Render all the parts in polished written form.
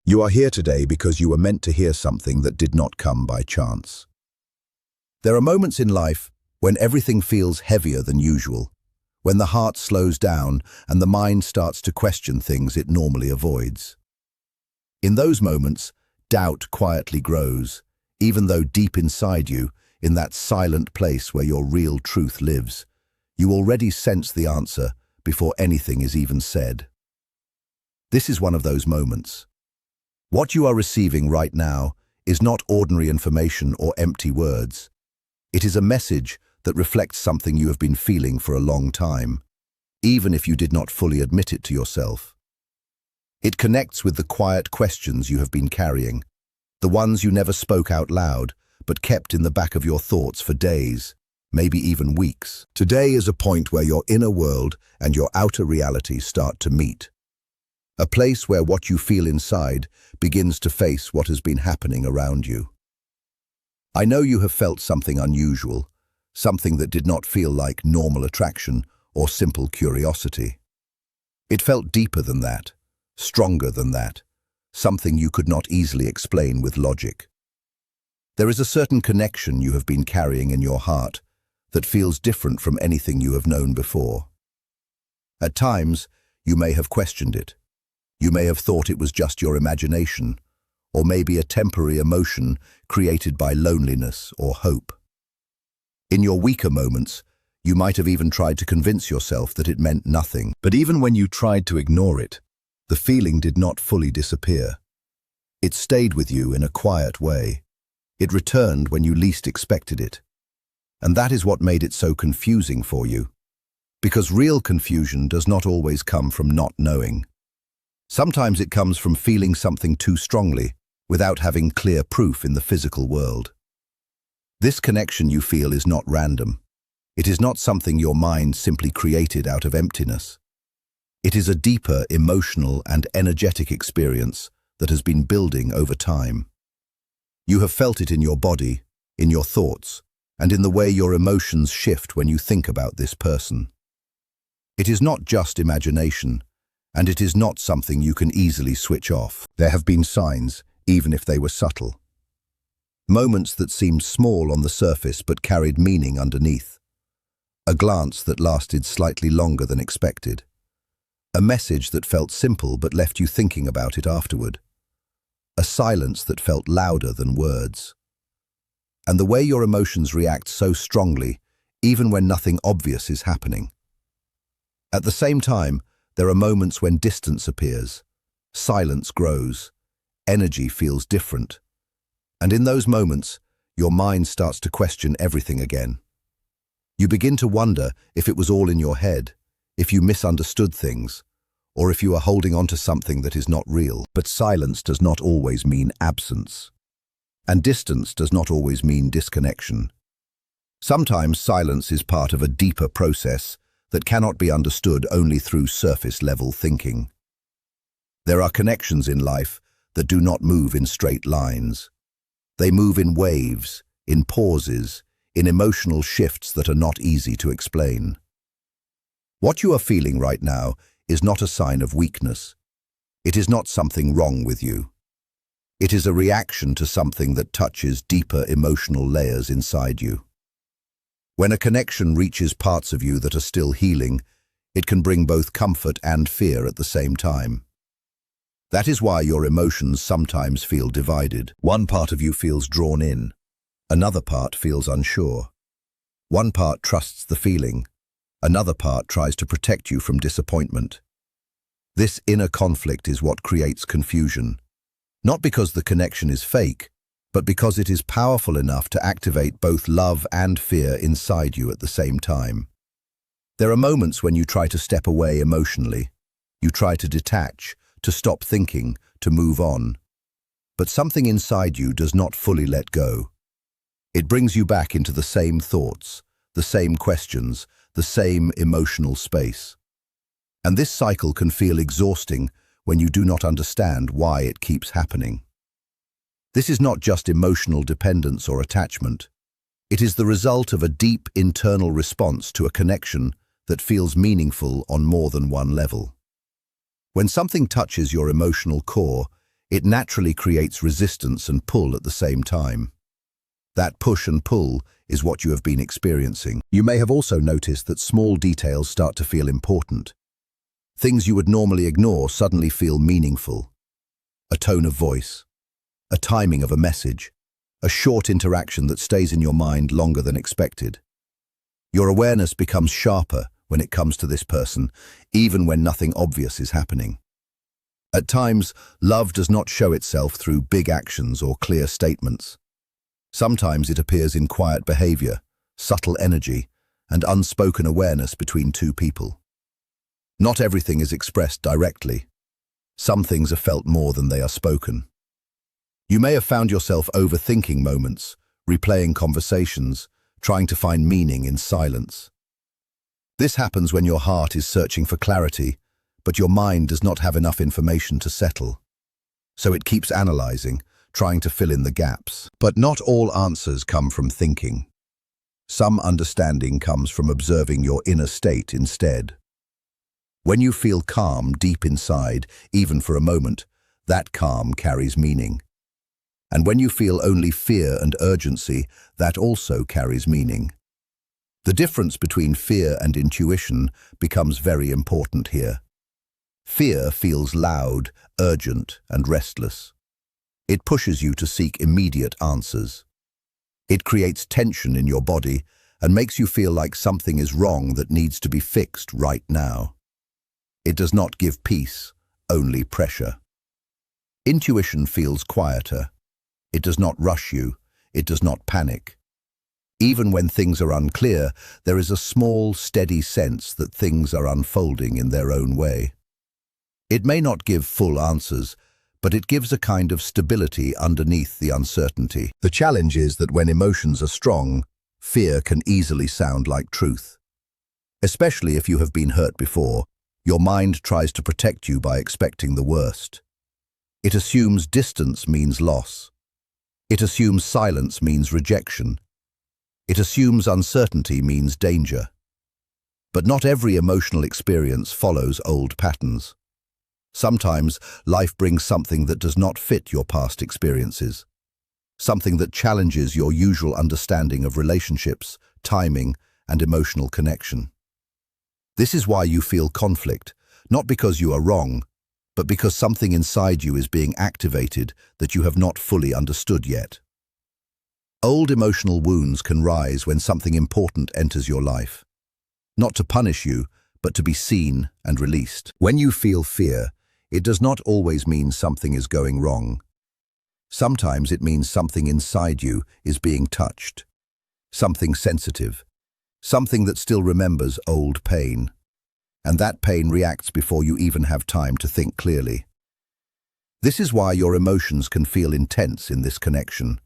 You are here today because you were meant to hear something that did not come by chance. There are moments in life when everything feels heavier than usual, when the heart slows down and the mind starts to question things it normally avoids. In those moments, doubt quietly grows, even though deep inside you, in that silent place where your real truth lives, you already sense the answer before anything is even said. This is one of those moments. What you are receiving right now is not ordinary information or empty words. It is a message that reflects something you have been feeling for a long time, even if you did not fully admit it to yourself. It connects with the quiet questions you have been carrying, the ones you never spoke out loud, but kept in the back of your thoughts for days, maybe even weeks. Today is a point where your inner world and your outer reality start to meet. A place where what you feel inside begins to face what has been happening around you. I know you have felt something unusual, something that did not feel like normal attraction or simple curiosity. It felt deeper than that, stronger than that, something you could not easily explain with logic. There is a certain connection you have been carrying in your heart that feels different from anything you have known before. At times, you may have questioned it. You may have thought it was just your imagination, or maybe a temporary emotion created by loneliness or hope. In your weaker moments, you might have even tried to convince yourself that it meant nothing. But even when you tried to ignore it, the feeling did not fully disappear. It stayed with you in a quiet way. It returned when you least expected it. And that is what made it so confusing for you. Because real confusion does not always come from not knowing. Sometimes it comes from feeling something too strongly, without having clear proof in the physical world. This connection you feel is not random. It is not something your mind simply created out of emptiness. It is a deeper emotional and energetic experience that has been building over time. You have felt it in your body, in your thoughts, and in the way your emotions shift when you think about this person. It is not just imagination, and it is not something you can easily switch off. There have been signs, even if they were subtle. Moments that seemed small on the surface but carried meaning underneath. A glance that lasted slightly longer than expected. A message that felt simple but left you thinking about it afterward. A silence that felt louder than words. And the way your emotions react so strongly, even when nothing obvious is happening. At the same time, there are moments when distance appears, silence grows, energy feels different. And in those moments, your mind starts to question everything again. You begin to wonder if it was all in your head, if you misunderstood things, or if you are holding on to something that is not real. But silence does not always mean absence. And distance does not always mean disconnection. Sometimes silence is part of a deeper process that cannot be understood only through surface-level thinking. There are connections in life that do not move in straight lines. They move in waves, in pauses, in emotional shifts that are not easy to explain. What you are feeling right now is not a sign of weakness. It is not something wrong with you. It is a reaction to something that touches deeper emotional layers inside you. When a connection reaches parts of you that are still healing, it can bring both comfort and fear at the same time. That is why your emotions sometimes feel divided. One part of you feels drawn in. Another part feels unsure. One part trusts the feeling. Another part tries to protect you from disappointment. This inner conflict is what creates confusion. Not because the connection is fake, but because it is powerful enough to activate both love and fear inside you at the same time. There are moments when you try to step away emotionally. You try to detach, to stop thinking, to move on. But something inside you does not fully let go. It brings you back into the same thoughts, the same questions, the same emotional space. And this cycle can feel exhausting when you do not understand why it keeps happening. This is not just emotional dependence or attachment. It is the result of a deep internal response to a connection that feels meaningful on more than one level. When something touches your emotional core, it naturally creates resistance and pull at the same time. That push and pull is what you have been experiencing. You may have also noticed that small details start to feel important. Things you would normally ignore suddenly feel meaningful. A tone of voice, a timing of a message, a short interaction that stays in your mind longer than expected. Your awareness becomes sharper when it comes to this person, even when nothing obvious is happening. At times, love does not show itself through big actions or clear statements. Sometimes it appears in quiet behavior, subtle energy, and unspoken awareness between two people. Not everything is expressed directly. Some things are felt more than they are spoken. You may have found yourself overthinking moments, replaying conversations, trying to find meaning in silence. This happens when your heart is searching for clarity, but your mind does not have enough information to settle. So it keeps analyzing, trying to fill in the gaps. But not all answers come from thinking. Some understanding comes from observing your inner state instead. When you feel calm deep inside, even for a moment, that calm carries meaning. And when you feel only fear and urgency, that also carries meaning. The difference between fear and intuition becomes very important here. Fear feels loud, urgent, and restless. It pushes you to seek immediate answers. It creates tension in your body and makes you feel like something is wrong that needs to be fixed right now. It does not give peace, only pressure. Intuition feels quieter. It does not rush you. It does not panic. Even when things are unclear, there is a small, steady sense that things are unfolding in their own way. It may not give full answers, but it gives a kind of stability underneath the uncertainty. The challenge is that when emotions are strong, fear can easily sound like truth. Especially if you have been hurt before, your mind tries to protect you by expecting the worst. It assumes distance means loss. It assumes silence means rejection. It assumes uncertainty means danger. But not every emotional experience follows old patterns. Sometimes life brings something that does not fit your past experiences, something that challenges your usual understanding of relationships, timing, and emotional connection. This is why you feel conflict, not because you are wrong, but because something inside you is being activated that you have not fully understood yet. Old emotional wounds can rise when something important enters your life, not to punish you, but to be seen and released. When you feel fear, it does not always mean something is going wrong. Sometimes it means something inside you is being touched, something sensitive, something that still remembers old pain. And that pain reacts before you even have time to think clearly. This is why your emotions can feel intense in this connection.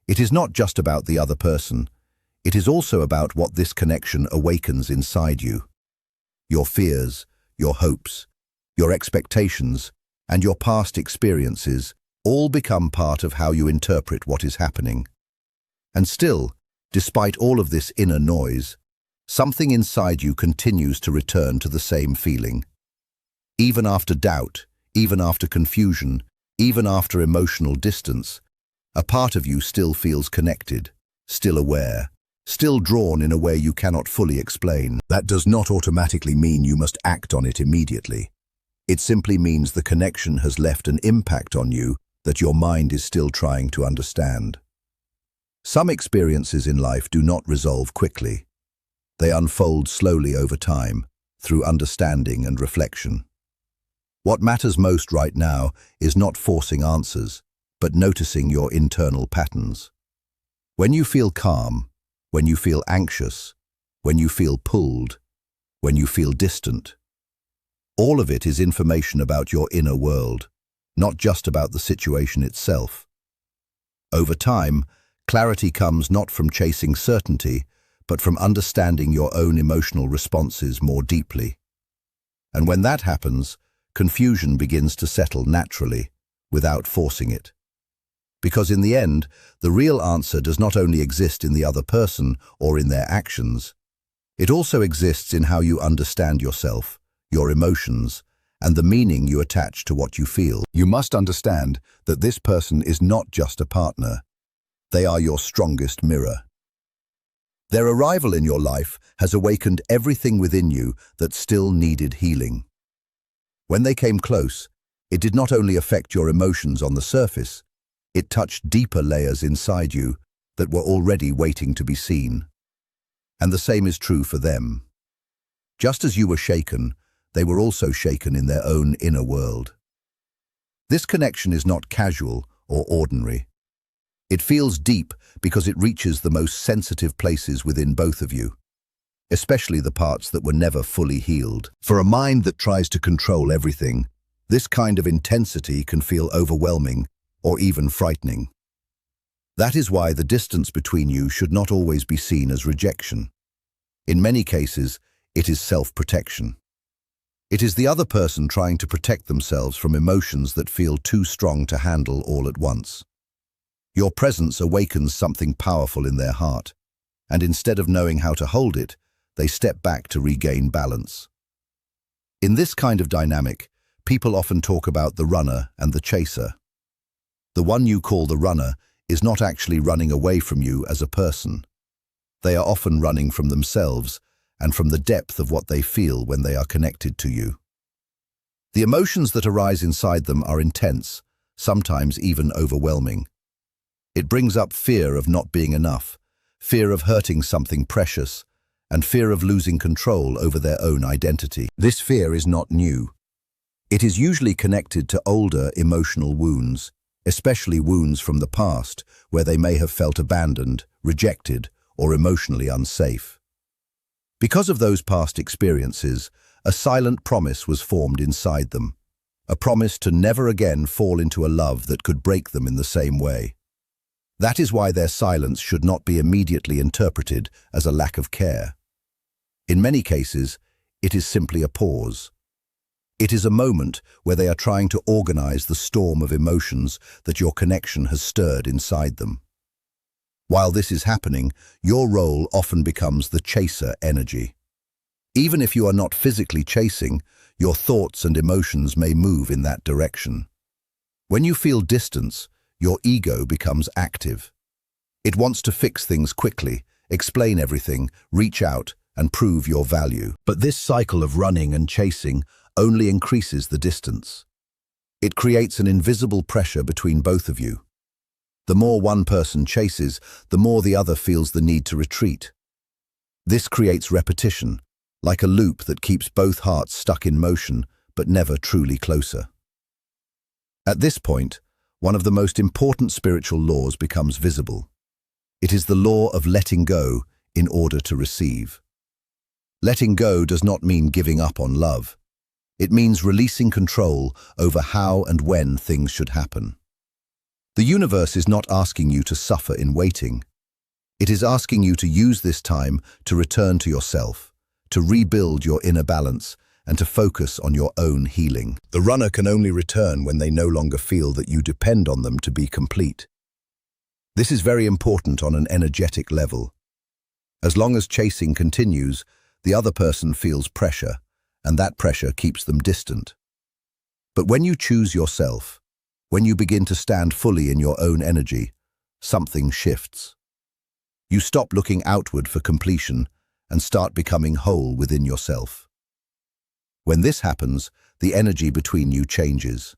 It is not just about the other person. It is also about what this connection awakens inside you. Your fears, your hopes, your expectations, and your past experiences all become part of how you interpret what is happening. And still, despite all of this inner noise, something inside you continues to return to the same feeling. Even after doubt, even after confusion, even after emotional distance, a part of you still feels connected, still aware, still drawn in a way you cannot fully explain. That does not automatically mean you must act on it immediately. It simply means the connection has left an impact on you that your mind is still trying to understand. Some experiences in life do not resolve quickly. They unfold slowly over time, through understanding and reflection. What matters most right now is not forcing answers, but noticing your internal patterns. When you feel calm, when you feel anxious, when you feel pulled, when you feel distant, all of it is information about your inner world, not just about the situation itself. Over time, clarity comes not from chasing certainty, but from understanding your own emotional responses more deeply. And when that happens, confusion begins to settle naturally, without forcing it. Because in the end, the real answer does not only exist in the other person or in their actions, it also exists in how you understand yourself, your emotions, and the meaning you attach to what you feel. You must understand that this person is not just a partner. They are your strongest mirror. Their arrival in your life has awakened everything within you that still needed healing. When they came close, it did not only affect your emotions on the surface, it touched deeper layers inside you that were already waiting to be seen. And the same is true for them. Just as you were shaken, they were also shaken in their own inner world. This connection is not casual or ordinary. It feels deep because it reaches the most sensitive places within both of you, especially the parts that were never fully healed. For a mind that tries to control everything, this kind of intensity can feel overwhelming or even frightening. That is why the distance between you should not always be seen as rejection. In many cases, it is self-protection. It is the other person trying to protect themselves from emotions that feel too strong to handle all at once. Your presence awakens something powerful in their heart, and instead of knowing how to hold it, they step back to regain balance. In this kind of dynamic, people often talk about the runner and the chaser. The one you call the runner is not actually running away from you as a person. They are often running from themselves and from the depth of what they feel when they are connected to you. The emotions that arise inside them are intense, sometimes even overwhelming. It brings up fear of not being enough, fear of hurting something precious, and fear of losing control over their own identity. This fear is not new. It is usually connected to older emotional wounds, especially wounds from the past where they may have felt abandoned, rejected, or emotionally unsafe. Because of those past experiences, a silent promise was formed inside them, a promise to never again fall into a love that could break them in the same way. That is why their silence should not be immediately interpreted as a lack of care. In many cases, it is simply a pause. It is a moment where they are trying to organize the storm of emotions that your connection has stirred inside them. While this is happening, your role often becomes the chaser energy. Even if you are not physically chasing, your thoughts and emotions may move in that direction. When you feel distance, your ego becomes active. It wants to fix things quickly, explain everything, reach out, and prove your value. But this cycle of running and chasing only increases the distance. It creates an invisible pressure between both of you. The more one person chases, the more the other feels the need to retreat. This creates repetition, like a loop that keeps both hearts stuck in motion, but never truly closer. At this point, one of the most important spiritual laws becomes visible. It is the law of letting go in order to receive. Letting go does not mean giving up on love. It means releasing control over how and when things should happen. The universe is not asking you to suffer in waiting. It is asking you to use this time to return to yourself, to rebuild your inner balance, and to focus on your own healing. The runner can only return when they no longer feel that you depend on them to be complete. This is very important on an energetic level. As long as chasing continues, the other person feels pressure, and that pressure keeps them distant. But when you choose yourself, when you begin to stand fully in your own energy, something shifts. You stop looking outward for completion and start becoming whole within yourself. When this happens, the energy between you changes.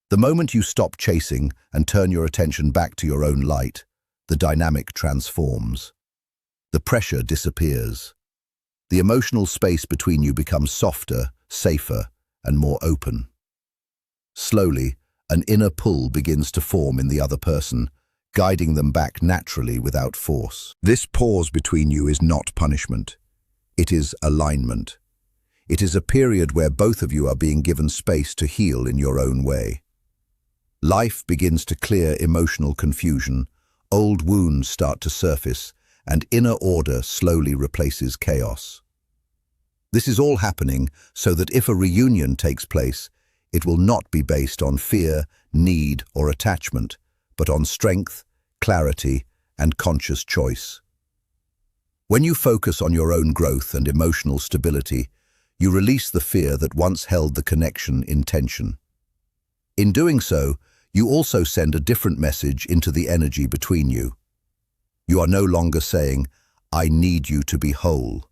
The moment you stop chasing and turn your attention back to your own light, the dynamic transforms. The pressure disappears. The emotional space between you becomes softer, safer, and more open. Slowly, an inner pull begins to form in the other person, guiding them back naturally without force. This pause between you is not punishment. It is alignment. It is a period where both of you are being given space to heal in your own way. Life begins to clear emotional confusion, old wounds start to surface, and inner order slowly replaces chaos. This is all happening so that if a reunion takes place, it will not be based on fear, need, or attachment, but on strength, clarity, and conscious choice. When you focus on your own growth and emotional stability, you release the fear that once held the connection in tension. In doing so, you also send a different message into the energy between you. You are no longer saying, "I need you to be whole."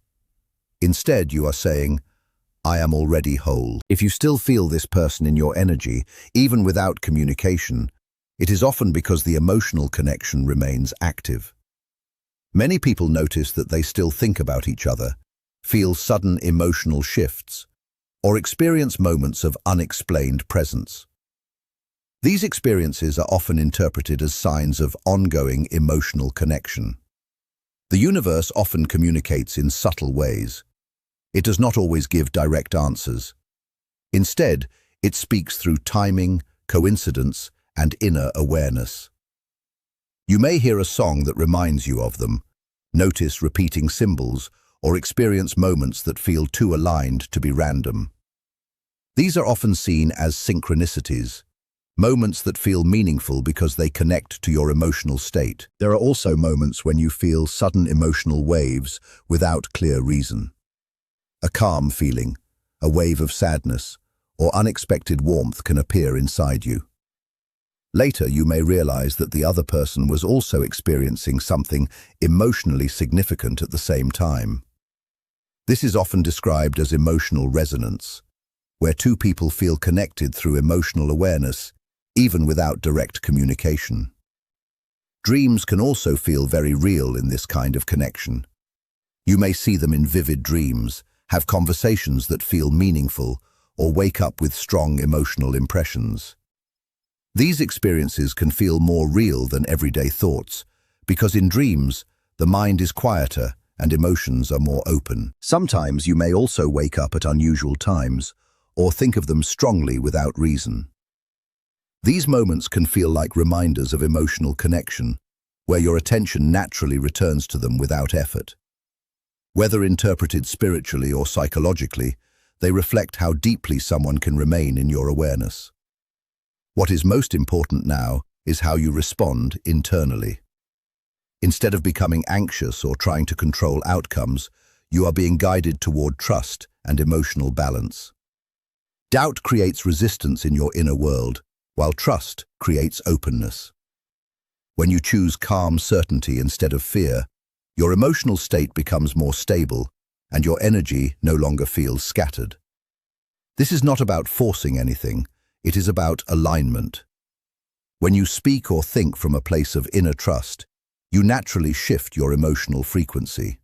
Instead, you are saying, "I am already whole." If you still feel this person in your energy, even without communication, it is often because the emotional connection remains active. Many people notice that they still think about each other, feel sudden emotional shifts, or experience moments of unexplained presence. These experiences are often interpreted as signs of ongoing emotional connection. The universe often communicates in subtle ways. It does not always give direct answers. Instead, it speaks through timing, coincidence, and inner awareness. You may hear a song that reminds you of them, notice repeating symbols, or experience moments that feel too aligned to be random. These are often seen as synchronicities, moments that feel meaningful because they connect to your emotional state. There are also moments when you feel sudden emotional waves without clear reason. A calm feeling, a wave of sadness, or unexpected warmth can appear inside you. Later, you may realize that the other person was also experiencing something emotionally significant at the same time. This is often described as emotional resonance, where two people feel connected through emotional awareness, even without direct communication. Dreams can also feel very real in this kind of connection. You may see them in vivid dreams, have conversations that feel meaningful, or wake up with strong emotional impressions. These experiences can feel more real than everyday thoughts, because in dreams, the mind is quieter and emotions are more open. Sometimes you may also wake up at unusual times, or think of them strongly without reason. These moments can feel like reminders of emotional connection, where your attention naturally returns to them without effort. Whether interpreted spiritually or psychologically, they reflect how deeply someone can remain in your awareness. What is most important now is how you respond internally. Instead of becoming anxious or trying to control outcomes, you are being guided toward trust and emotional balance. Doubt creates resistance in your inner world, while trust creates openness. When you choose calm certainty instead of fear, your emotional state becomes more stable, and your energy no longer feels scattered. This is not about forcing anything, it is about alignment. When you speak or think from a place of inner trust, you naturally shift your emotional frequency.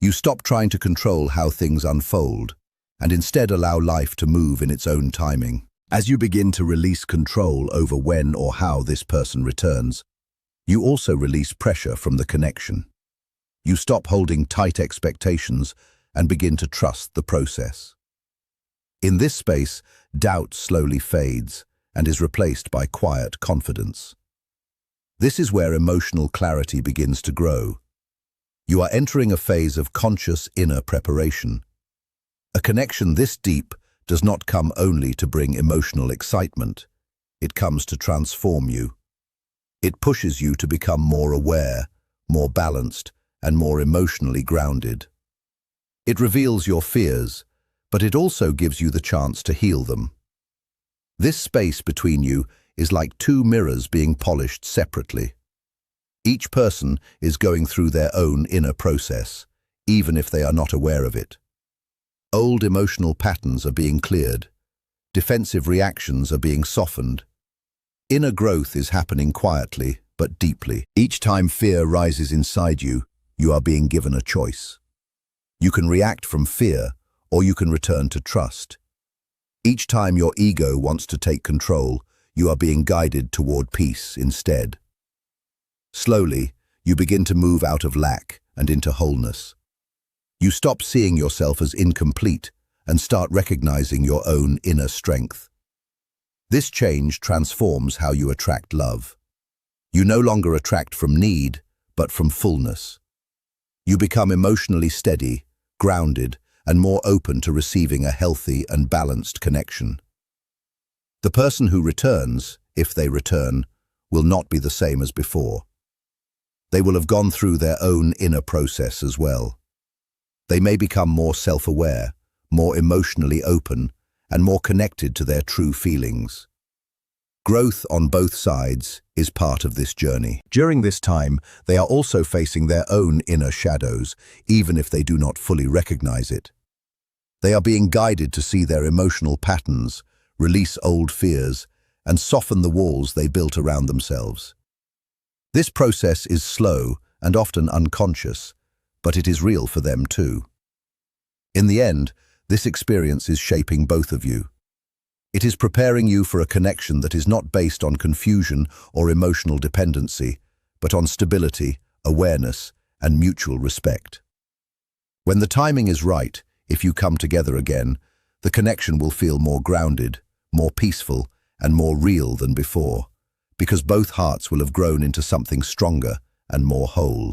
You stop trying to control how things unfold, and instead allow life to move in its own timing. As you begin to release control over when or how this person returns, you also release pressure from the connection. You stop holding tight expectations and begin to trust the process. In this space, doubt slowly fades and is replaced by quiet confidence. This is where emotional clarity begins to grow. You are entering a phase of conscious inner preparation. A connection this deep does not come only to bring emotional excitement. It comes to transform you. It pushes you to become more aware, more balanced, and more emotionally grounded. It reveals your fears, but it also gives you the chance to heal them. This space between you is like two mirrors being polished separately. Each person is going through their own inner process, even if they are not aware of it. Old emotional patterns are being cleared. Defensive reactions are being softened. Inner growth is happening quietly, but deeply. Each time fear rises inside you, you are being given a choice. You can react from fear, or you can return to trust. Each time your ego wants to take control, you are being guided toward peace instead. Slowly, you begin to move out of lack and into wholeness. You stop seeing yourself as incomplete and start recognizing your own inner strength. This change transforms how you attract love. You no longer attract from need, but from fullness. You become emotionally steady, grounded, and more open to receiving a healthy and balanced connection. The person who returns, if they return, will not be the same as before. They will have gone through their own inner process as well. They may become more self-aware, more emotionally open, and more connected to their true feelings. Growth on both sides is part of this journey. During this time, they are also facing their own inner shadows, even if they do not fully recognize it. They are being guided to see their emotional patterns, release old fears, and soften the walls they built around themselves. This process is slow and often unconscious, but it is real for them too. In the end, this experience is shaping both of you. It is preparing you for a connection that is not based on confusion or emotional dependency, but on stability, awareness, and mutual respect. When the timing is right, if you come together again, the connection will feel more grounded, more peaceful, and more real than before, because both hearts will have grown into something stronger and more whole.